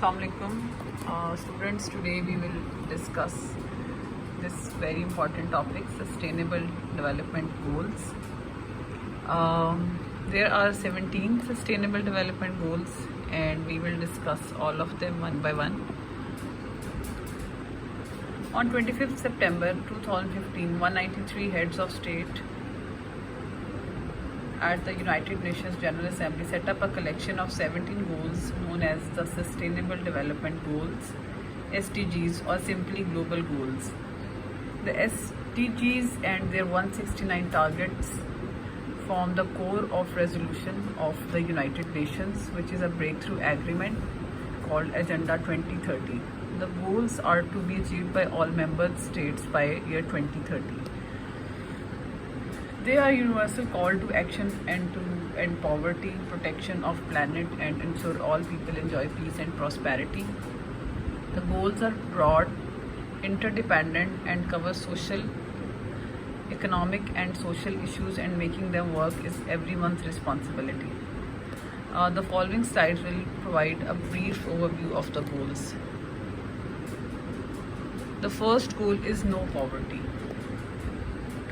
Assalamualaikum. Students, today we will discuss this very important topic, Sustainable Development Goals. There are 17 Sustainable Development Goals and we will discuss all of them one by one. On 25th September 2015, 193 heads of state at the United Nations General Assembly set up a collection of 17 goals known as the Sustainable Development Goals, SDGs, or simply Global Goals. The SDGs and their 169 targets form the core of resolution of the United Nations, which is a breakthrough agreement called Agenda 2030. The goals are to be achieved by all member states by year 2030. They are universal call to action and to end poverty, protection of planet, and ensure all people enjoy peace and prosperity. The goals are broad, interdependent, and cover social, economic, and social issues, and making them work is everyone's responsibility. The following slides will provide a brief overview of the goals. The first goal is no poverty.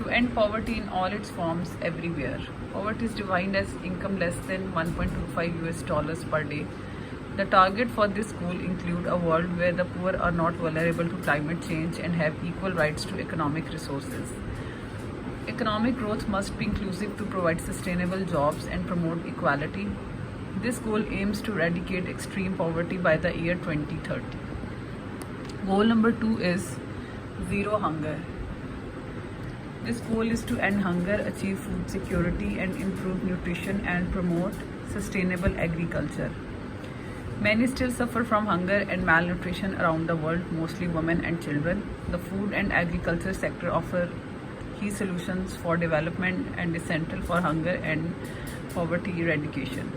To end poverty in all its forms everywhere. Poverty is defined as income less than $1.25 per day. The target for this goal include a world where the poor are not vulnerable to climate change and have equal rights to economic resources. Economic growth must be inclusive to provide sustainable jobs and promote equality. This goal aims to eradicate extreme poverty by the year 2030. Goal number 2 is zero hunger. This goal is to end hunger, achieve food security, and improve nutrition and promote sustainable agriculture. Many still suffer from hunger and malnutrition around the world, mostly women and children. The food and agriculture sector offer key solutions for development and is central for hunger and poverty eradication.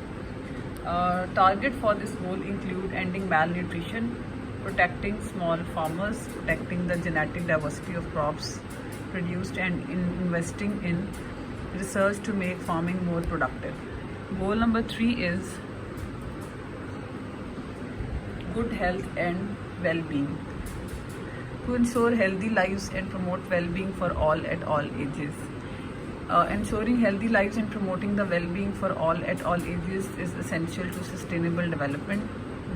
Target for this goal include ending malnutrition, protecting small farmers, protecting the genetic diversity of crops produced, and investing in research to make farming more productive. Goal number 3 is good health and well-being. To ensure healthy lives and promote well-being for all at all ages. Ensuring healthy lives and promoting the well-being for all at all ages is essential to sustainable development.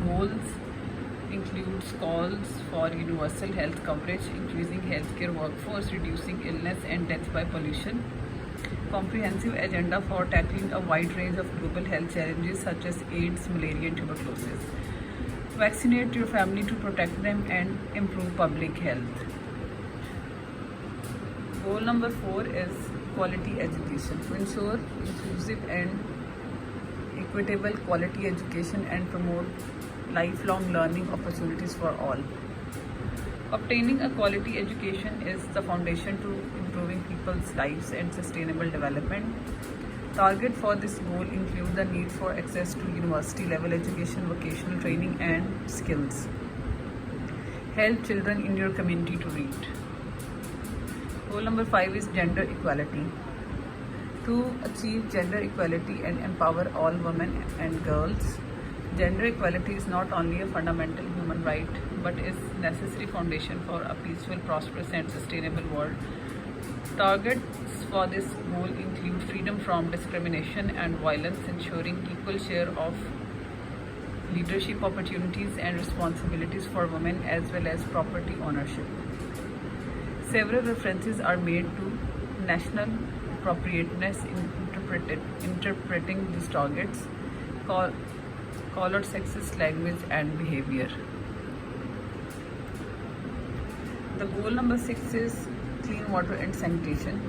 Goals includes calls for universal health coverage, increasing healthcare workforce, reducing illness and death by pollution, comprehensive agenda for tackling a wide range of global health challenges such as AIDS, malaria, and tuberculosis. Vaccinate your family to protect them and improve public health. Goal number 4 is quality education. To ensure inclusive and equitable quality education and promote lifelong learning opportunities for all. Obtaining a quality education is the foundation to improving people's lives and sustainable development. Target for this goal include the need for access to university level education, vocational training, and skills. Help children in your community to read. Goal number 5 is gender equality. To achieve gender equality and empower all women and girls, gender equality is not only a fundamental human right but is necessary foundation for a peaceful, prosperous, and sustainable world. Targets for this goal include freedom from discrimination and violence, ensuring equal share of leadership opportunities and responsibilities for women, as well as property ownership. Several references are made to national appropriateness in interpreting these targets, colored sexist language and behavior. The goal number 6 is clean water and sanitation.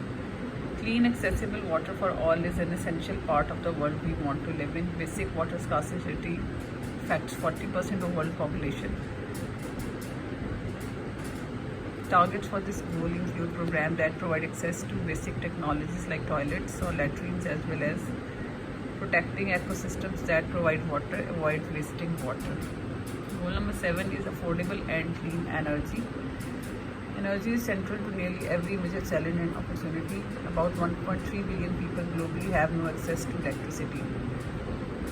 Clean, accessible water for all is an essential part of the world we want to live in. Basic water scarcity affects 40% of world population. Targets for this goal include programs that provide access to basic technologies like toilets or latrines, as well as protecting ecosystems that provide water, avoid wasting water. Goal number 7 is affordable and clean energy. Energy is central to nearly every major challenge and opportunity. About 1.3 billion people globally have no access to electricity.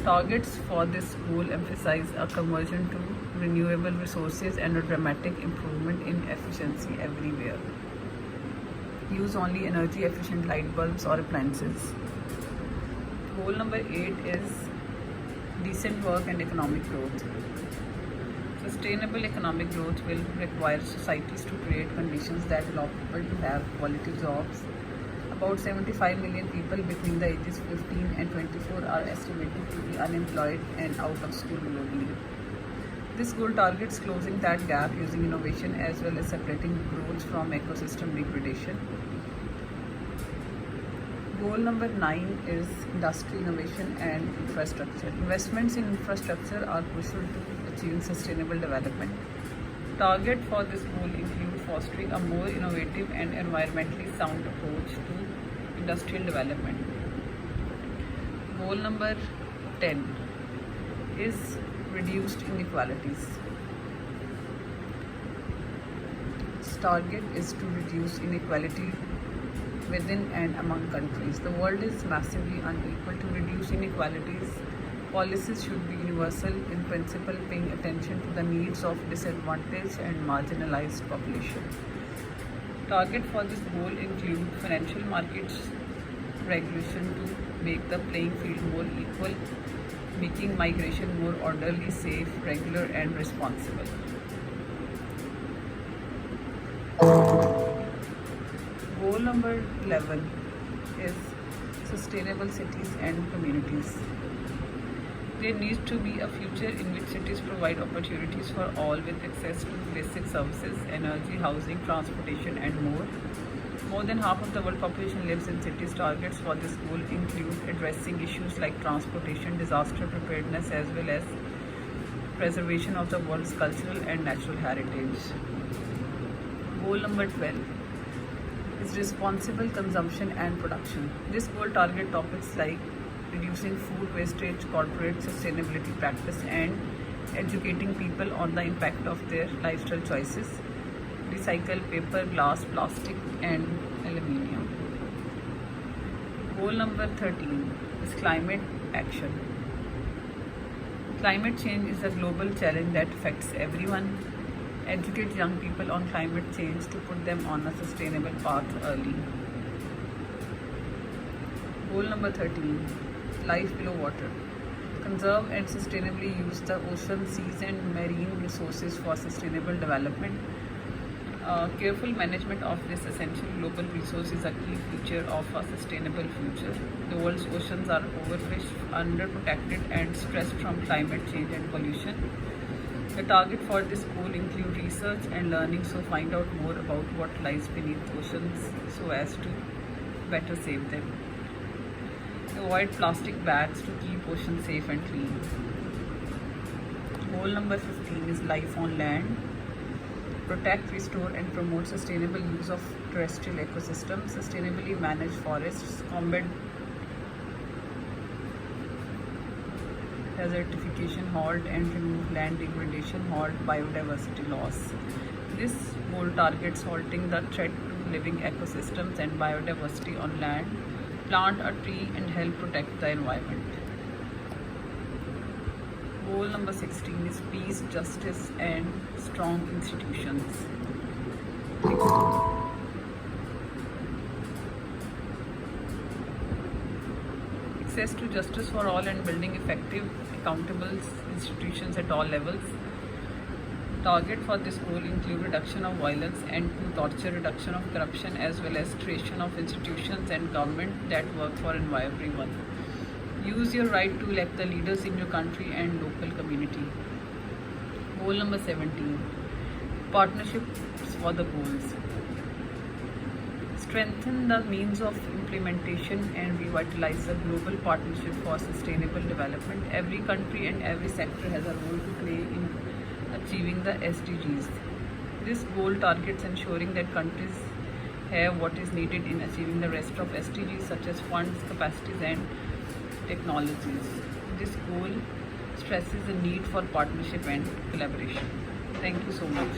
Targets for this goal emphasize a conversion to renewable resources and a dramatic improvement in efficiency everywhere. Use only energy efficient light bulbs or appliances. Goal number 8 is decent work and economic growth. Sustainable economic growth will require societies to create conditions that allow people to have quality jobs. About 75 million people between the ages 15 and 24 are estimated to be unemployed and out of school globally. This goal targets closing that gap using innovation as well as separating growth from ecosystem degradation. Goal number 9 is industry innovation and infrastructure. Investments in infrastructure are crucial to achieving sustainable development. Target for this goal include fostering a more innovative and environmentally sound approach to industrial development. Goal number 10 is reduced inequalities. Its target is to reduce inequality within and among countries. The world is massively unequal. To reduce inequalities, policies should be universal in principle, paying attention to the needs of disadvantaged and marginalized population. Target for this goal include financial markets regulation to make the playing field more equal, making migration more orderly, safe, regular and responsible. Goal number 11 is sustainable cities and communities. There needs to be a future in which cities provide opportunities for all with access to basic services, energy, housing, transportation and more. More than half of the world population lives in cities. Targets for this goal include addressing issues like transportation, disaster preparedness as well as preservation of the world's cultural and natural heritage. Goal number 12 is responsible consumption and production. This goal target topics like reducing food wastage, corporate sustainability practice and educating people on the impact of their lifestyle choices. Recycle paper, glass, plastic and aluminium. Goal number 13 is climate action. Climate change is a global challenge that affects everyone. Educate young people on climate change to put them on a sustainable path early. Goal number 13, life below water. Conserve and sustainably use the ocean, seas and marine resources for sustainable development. Careful management of this essential global resource is a key feature of a sustainable future. The world's oceans are overfished, underprotected and stressed from climate change and pollution. The target for this goal include research and learning, so find out more about what lies beneath oceans so as to better save them. Avoid plastic bags to keep oceans safe and clean. Goal number 15 is life on land. Protect, restore and promote sustainable use of terrestrial ecosystems, sustainably manage forests, combat desertification, halt and remove land degradation, halt biodiversity loss. This goal targets halting the threat to living ecosystems and biodiversity on land. Plant a tree and help protect the environment. Goal number 16 is peace, justice and strong institutions. Access to justice for all and building effective, accountable institutions at all levels. Target for this goal include reduction of violence and torture, reduction of corruption as well as creation of institutions and government that work for everyone. Use your right to elect the leaders in your country and local community. Goal number 17, partnerships for the goals. Strengthen the means of implementation and revitalize the global partnership for sustainable development. Every country and every sector has a role to play in achieving the SDGs. This goal targets ensuring that countries have what is needed in achieving the rest of SDGs such as funds, capacities and technologies. This goal stresses the need for partnership and collaboration. Thank you so much.